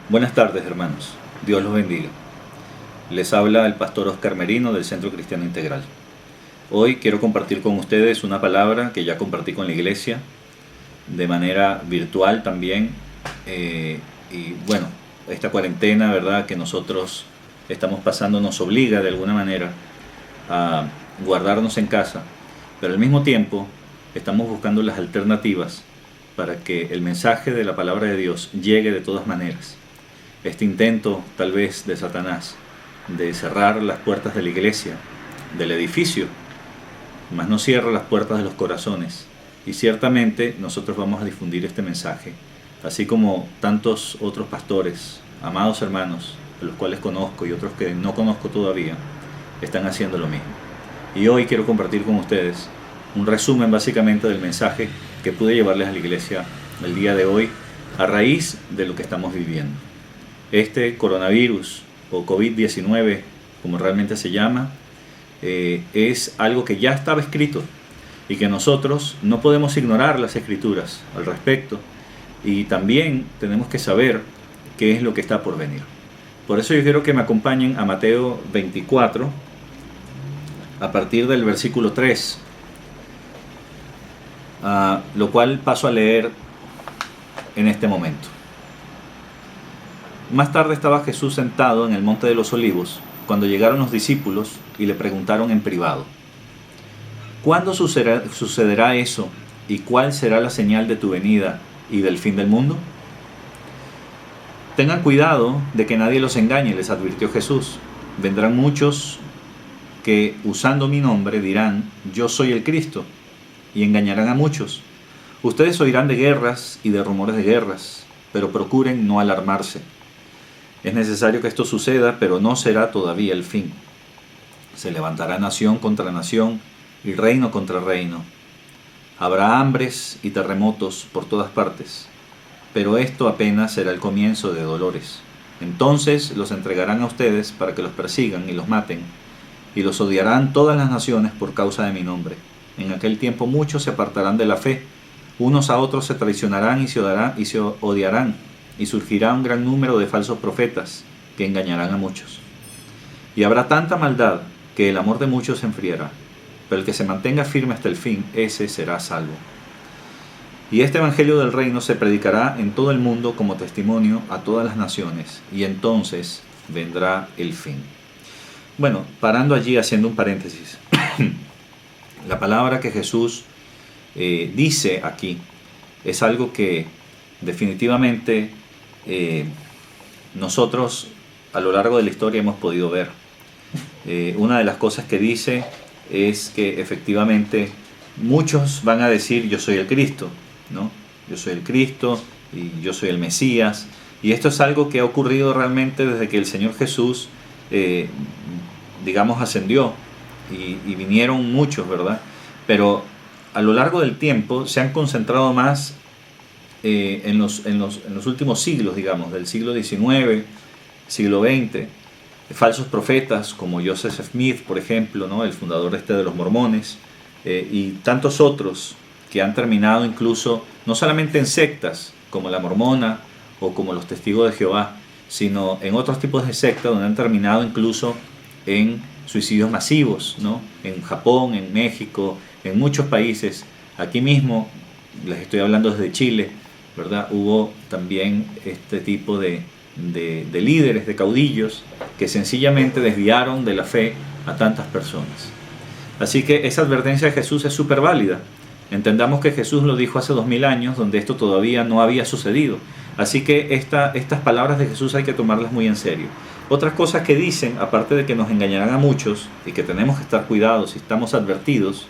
Buenas tardes, hermanos. Dios los bendiga. Les habla el pastor Oscar Merino del Centro Cristiano Integral. Hoy quiero compartir con ustedes una palabra que ya compartí con la iglesia de manera virtual también. Y bueno, esta cuarentena, ¿verdad?, que nosotros estamos pasando nos obliga de alguna manera a guardarnos en casa, pero al mismo tiempo estamos buscando las alternativas para que el mensaje de la palabra de Dios llegue de todas maneras. Este intento tal vez de Satanás de cerrar las puertas de la iglesia, del edificio, mas no cierra las puertas de los corazones. Y ciertamente nosotros vamos a difundir este mensaje, así como tantos otros pastores, amados hermanos, los cuales conozco y otros que no conozco todavía, están haciendo lo mismo. Y hoy quiero compartir con ustedes un resumen básicamente del mensaje que pude llevarles a la iglesia el día de hoy a raíz de lo que estamos viviendo. Este coronavirus o COVID-19, como realmente se llama, es algo que ya estaba escrito y que nosotros no podemos ignorar las escrituras al respecto, y también tenemos que saber qué es lo que está por venir. Por eso yo quiero que me acompañen a Mateo 24 a partir del versículo 3, lo cual paso a leer en este momento. Más tarde estaba Jesús sentado en el monte de los Olivos, cuando llegaron los discípulos y le preguntaron en privado: ¿cuándo sucederá eso, y cuál será la señal de tu venida y del fin del mundo? Tengan cuidado de que nadie los engañe, les advirtió Jesús. Vendrán muchos que, usando mi nombre, dirán: yo soy el Cristo, y engañarán a muchos. Ustedes oirán de guerras y de rumores de guerras, pero procuren no alarmarse. Es necesario que esto suceda, pero no será todavía el fin. Se levantará nación contra nación y reino contra reino. Habrá hambres y terremotos por todas partes, pero esto apenas será el comienzo de dolores. Entonces los entregarán a ustedes para que los persigan y los maten, y los odiarán todas las naciones por causa de mi nombre. En aquel tiempo muchos se apartarán de la fe, unos a otros se traicionarán y se odiarán, y surgirá un gran número de falsos profetas que engañarán a muchos. Y habrá tanta maldad que el amor de muchos se enfriará, pero el que se mantenga firme hasta el fin, ese será salvo. Y este evangelio del reino se predicará en todo el mundo como testimonio a todas las naciones, y entonces vendrá el fin. Bueno, parando allí, haciendo un paréntesis, la palabra que Jesús dice aquí es algo que definitivamente nosotros a lo largo de la historia hemos podido ver. Una de las cosas que dice es que efectivamente muchos van a decir: yo soy el Cristo, ¿no? Yo soy el Cristo y yo soy el Mesías. Y esto es algo que ha ocurrido realmente desde que el Señor Jesús, ascendió, y vinieron muchos, ¿verdad? Pero a lo largo del tiempo se han concentrado más en los últimos siglos, digamos, del siglo XIX, siglo XX, falsos profetas como Joseph Smith, por ejemplo, ¿no?, el fundador de los mormones, y tantos otros que han terminado incluso no solamente en sectas como la mormona o como los testigos de Jehová, sino en otros tipos de sectas donde han terminado incluso en suicidios masivos, ¿no?, en Japón, en México, en muchos países. Aquí mismo, les estoy hablando desde Chile, ¿verdad? Hubo también este tipo de líderes, de caudillos, que sencillamente desviaron de la fe a tantas personas. Así que esa advertencia de Jesús es súper válida. Entendamos que Jesús lo dijo hace 2000 años, donde esto todavía no había sucedido. Así que estas palabras de Jesús hay que tomarlas muy en serio. Otras cosas que dicen, aparte de que nos engañarán a muchos y que tenemos que estar cuidados y estamos advertidos,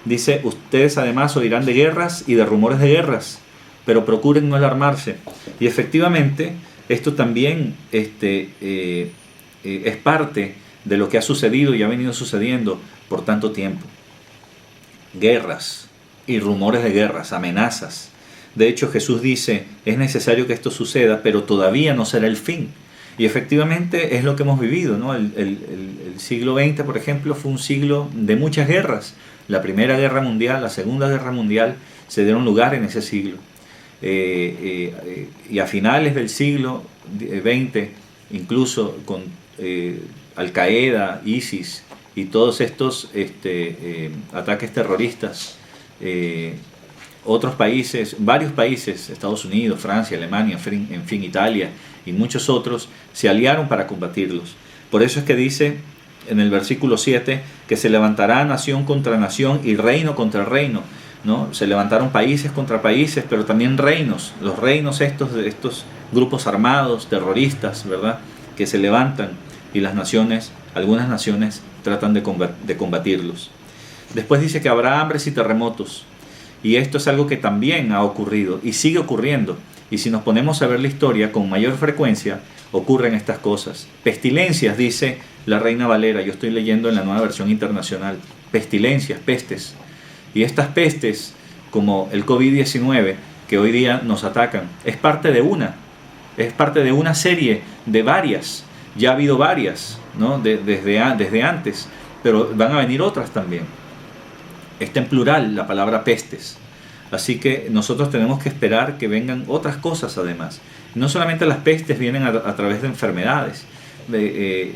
dice: ustedes además oirán de guerras y de rumores de guerras, pero procuren no alarmarse. Y efectivamente esto también es parte de lo que ha sucedido y ha venido sucediendo por tanto tiempo. Guerras y rumores de guerras, amenazas. De hecho, Jesús dice: es necesario que esto suceda, pero todavía no será el fin. Y efectivamente es lo que hemos vivido, ¿no? El siglo XX, por ejemplo, fue un siglo de muchas guerras. La Primera Guerra Mundial, la Segunda Guerra Mundial se dieron lugar en ese siglo. y a finales del siglo XX, incluso con Al-Qaeda, ISIS y todos estos ataques terroristas, otros países, varios países, Estados Unidos, Francia, Alemania, en fin, Italia y muchos otros, se aliaron para combatirlos. Por eso es que dice en el versículo 7 que se levantará nación contra nación y reino contra reino, ¿no? Se levantaron países contra países, pero también reinos, los reinos de estos grupos armados, terroristas, ¿verdad?, que se levantan, y las naciones, algunas naciones, tratan de combatirlos. Después dice que habrá hambres y terremotos, y esto es algo que también ha ocurrido y sigue ocurriendo. Y si nos ponemos a ver la historia, con mayor frecuencia ocurren estas cosas. Pestilencias, dice la Reina Valera, yo estoy leyendo en la Nueva Versión Internacional, pestilencias, pestes. Y estas pestes, como el COVID-19, que hoy día nos atacan, es parte de una serie de varias. Ya ha habido varias, ¿no?, desde antes, pero van a venir otras también. Está en plural la palabra pestes. Así que nosotros tenemos que esperar que vengan otras cosas además. No solamente las pestes vienen a través de enfermedades,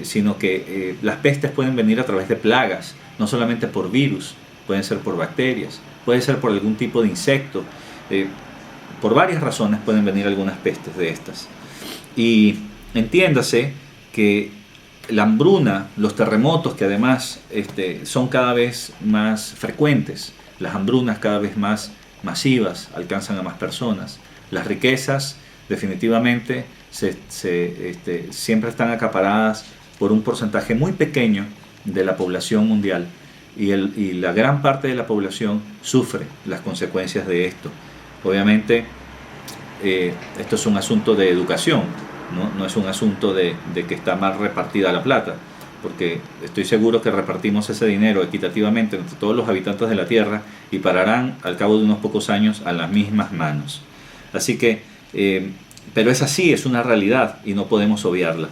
sino que las pestes pueden venir a través de plagas, no solamente por virus, pueden ser por bacterias, puede ser por algún tipo de insecto. Por varias razones pueden venir algunas pestes de estas. Y entiéndase que la hambruna, los terremotos, que además son cada vez más frecuentes, las hambrunas cada vez más masivas, alcanzan a más personas. Las riquezas definitivamente siempre están acaparadas por un porcentaje muy pequeño de la población mundial, y la gran parte de la población sufre las consecuencias de esto. Obviamente esto es un asunto de educación, no es un asunto de que está mal repartida la plata, porque estoy seguro que repartimos ese dinero equitativamente entre todos los habitantes de la tierra y pararán al cabo de unos pocos años a las mismas manos. Así que, pero es así, es una realidad y no podemos obviarla.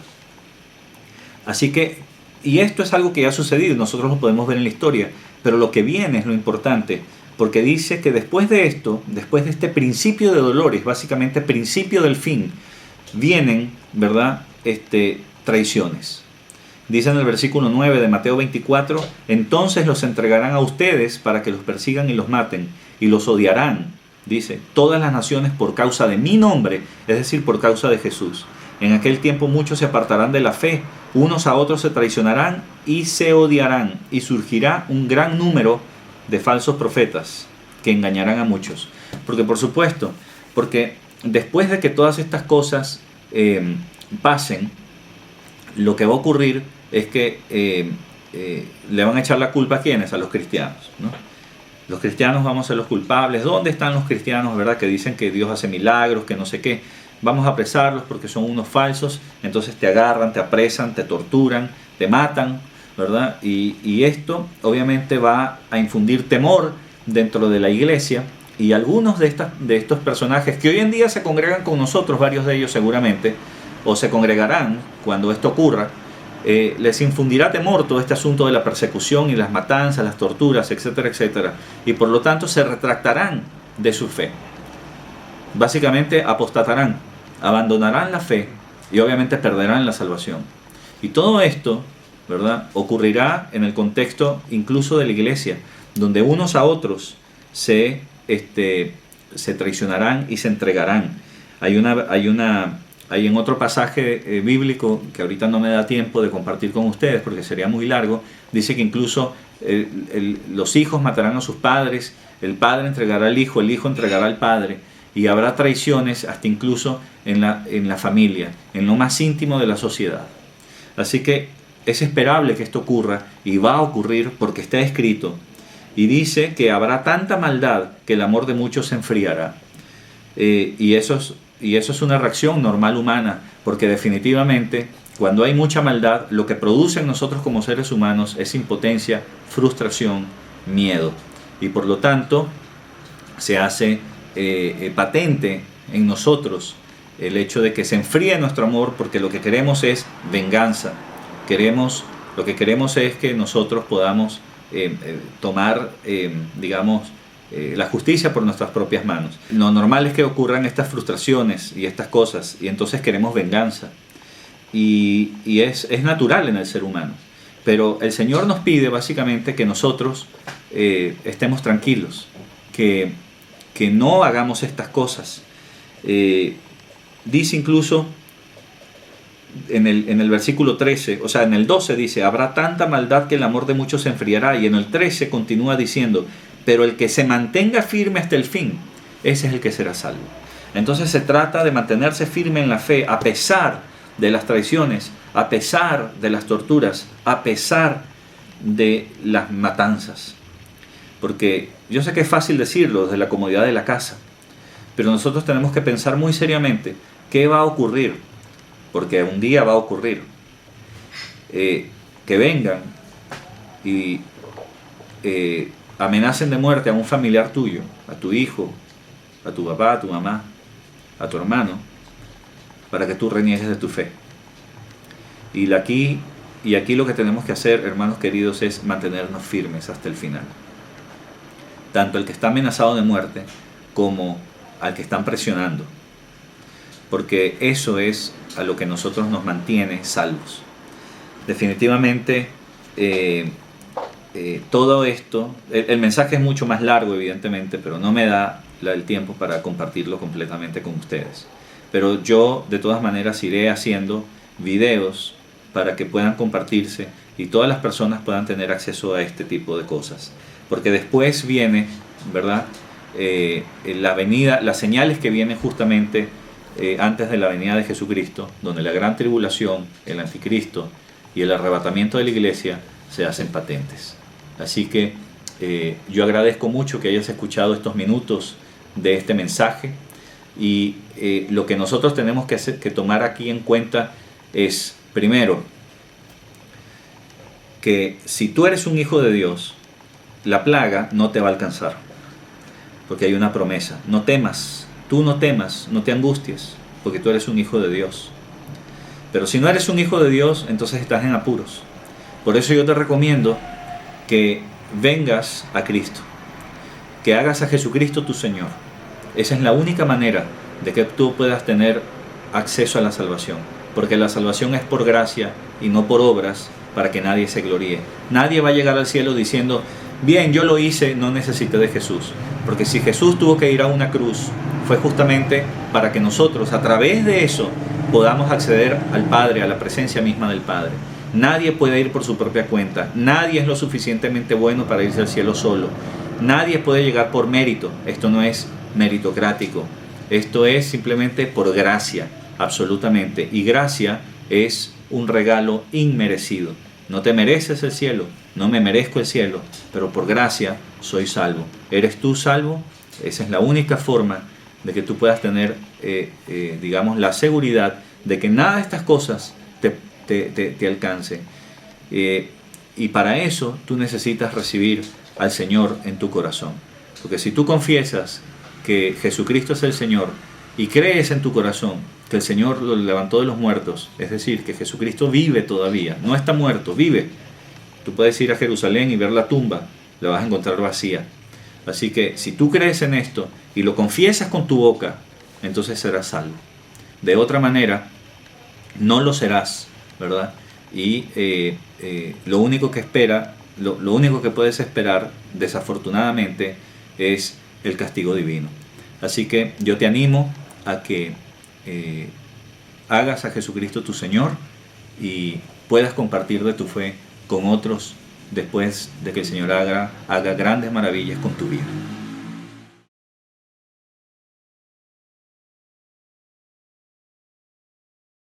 Así que, y esto es algo que ya ha sucedido, nosotros lo podemos ver en la historia, pero lo que viene es lo importante, porque dice que después de esto, después de este principio de dolores, básicamente principio del fin, vienen, ¿verdad?, traiciones. Dice en el versículo 9 de Mateo 24, entonces los entregarán a ustedes para que los persigan y los maten, y los odiarán, dice, todas las naciones por causa de mi nombre, es decir, por causa de Jesús. En aquel tiempo muchos se apartarán de la fe, unos a otros se traicionarán y se odiarán, y surgirá un gran número de falsos profetas que engañarán a muchos. Porque por supuesto, porque después de que todas estas cosas pasen, lo que va a ocurrir es que le van a echar la culpa a ¿quiénes? A los cristianos, ¿no? Los cristianos vamos a ser los culpables. ¿Dónde están los cristianos, verdad, que dicen que Dios hace milagros, que no sé qué? Vamos a apresarlos porque son unos falsos. Entonces te agarran, te apresan, te torturan, te matan, ¿verdad? Y esto obviamente va a infundir temor dentro de la iglesia. Y algunos de estos personajes que hoy en día se congregan con nosotros, varios de ellos seguramente, o se congregarán cuando esto ocurra, les infundirá temor todo este asunto de la persecución y las matanzas, las torturas, etcétera, etcétera. Y por lo tanto se retractarán de su fe. Básicamente apostatarán, abandonarán la fe y obviamente perderán la salvación. Y todo esto, ¿verdad?, ocurrirá en el contexto incluso de la iglesia, donde unos a otros se traicionarán y se entregarán. Hay en otro pasaje bíblico que ahorita no me da tiempo de compartir con ustedes porque sería muy largo, dice que incluso los hijos matarán a sus padres, el padre entregará al hijo, el hijo entregará al padre, y habrá traiciones hasta incluso en la familia, en lo más íntimo de la sociedad. Así que es esperable que esto ocurra, y va a ocurrir porque está escrito, y dice que habrá tanta maldad que el amor de muchos se enfriará. Y eso es una reacción normal humana, porque definitivamente cuando hay mucha maldad, lo que produce en nosotros como seres humanos es impotencia, frustración, miedo. Y por lo tanto se hace patente en nosotros el hecho de que se enfríe nuestro amor, porque lo que queremos es venganza. Lo que queremos es que nosotros podamos tomar, la justicia por nuestras propias manos. Lo normal es que ocurran estas frustraciones y estas cosas, y entonces queremos venganza. Y es natural en el ser humano. Pero el Señor nos pide básicamente que nosotros estemos tranquilos, que no hagamos estas cosas. Dice incluso en el versículo 13, o sea, en el 12 dice, habrá tanta maldad que el amor de muchos se enfriará, y en el 13 continúa diciendo, pero el que se mantenga firme hasta el fin, ese es el que será salvo. Entonces se trata de mantenerse firme en la fe, a pesar de las traiciones, a pesar de las torturas, a pesar de las matanzas. Porque yo sé que es fácil decirlo desde la comodidad de la casa, pero nosotros tenemos que pensar muy seriamente qué va a ocurrir, porque un día va a ocurrir. Que vengan y amenacen de muerte a un familiar tuyo, a tu hijo, a tu papá, a tu mamá, a tu hermano, para que tú reniegues de tu fe. Y aquí lo que tenemos que hacer, hermanos queridos, es mantenernos firmes hasta el final. Tanto el que está amenazado de muerte como al que están presionando. Porque eso es a lo que nosotros nos mantiene salvos. Definitivamente, todo esto, el mensaje es mucho más largo evidentemente, pero no me da el tiempo para compartirlo completamente con ustedes. Pero yo de todas maneras iré haciendo videos para que puedan compartirse y todas las personas puedan tener acceso a este tipo de cosas. Porque después viene, ¿verdad? La venida, las señales que vienen justamente antes de la venida de Jesucristo, donde la gran tribulación, el anticristo y el arrebatamiento de la iglesia se hacen patentes. Así que yo agradezco mucho que hayas escuchado estos minutos de este mensaje, y lo que nosotros tenemos que tomar aquí en cuenta es, primero, que si tú eres un hijo de Dios, la plaga no te va a alcanzar, porque hay una promesa. No temas, tú no temas, no te angusties, porque tú eres un hijo de Dios. Pero si no eres un hijo de Dios, entonces estás en apuros. Por eso yo te recomiendo que vengas a Cristo, que hagas a Jesucristo tu Señor. Esa es la única manera de que tú puedas tener acceso a la salvación, porque la salvación es por gracia y no por obras, para que nadie se gloríe. Nadie va a llegar al cielo diciendo, bien, yo lo hice, no necesité de Jesús. Porque si Jesús tuvo que ir a una cruz, fue justamente para que nosotros, a través de eso, podamos acceder al Padre, a la presencia misma del Padre. Nadie puede ir por su propia cuenta. Nadie es lo suficientemente bueno para irse al cielo solo. Nadie puede llegar por mérito. Esto no es meritocrático. Esto es simplemente por gracia, absolutamente. Y gracia es un regalo inmerecido. No te mereces el cielo, no me merezco el cielo, pero por gracia soy salvo. ¿Eres tú salvo? Esa es la única forma de que tú puedas tener, digamos, la seguridad de que nada de estas cosas te alcance. Y para eso tú necesitas recibir al Señor en tu corazón. Porque si tú confiesas que Jesucristo es el Señor y crees en tu corazón que el Señor lo levantó de los muertos, es decir, que Jesucristo vive todavía, no está muerto, vive. Tú puedes ir a Jerusalén y ver la tumba, la vas a encontrar vacía. Así que si tú crees en esto y lo confiesas con tu boca, entonces serás salvo. De otra manera, no lo serás, ¿verdad? Y lo único que puedes esperar, desafortunadamente, es el castigo divino. Así que yo te animo a que hagas a Jesucristo tu Señor y puedas compartir de tu fe con otros después de que el Señor haga grandes maravillas con tu vida.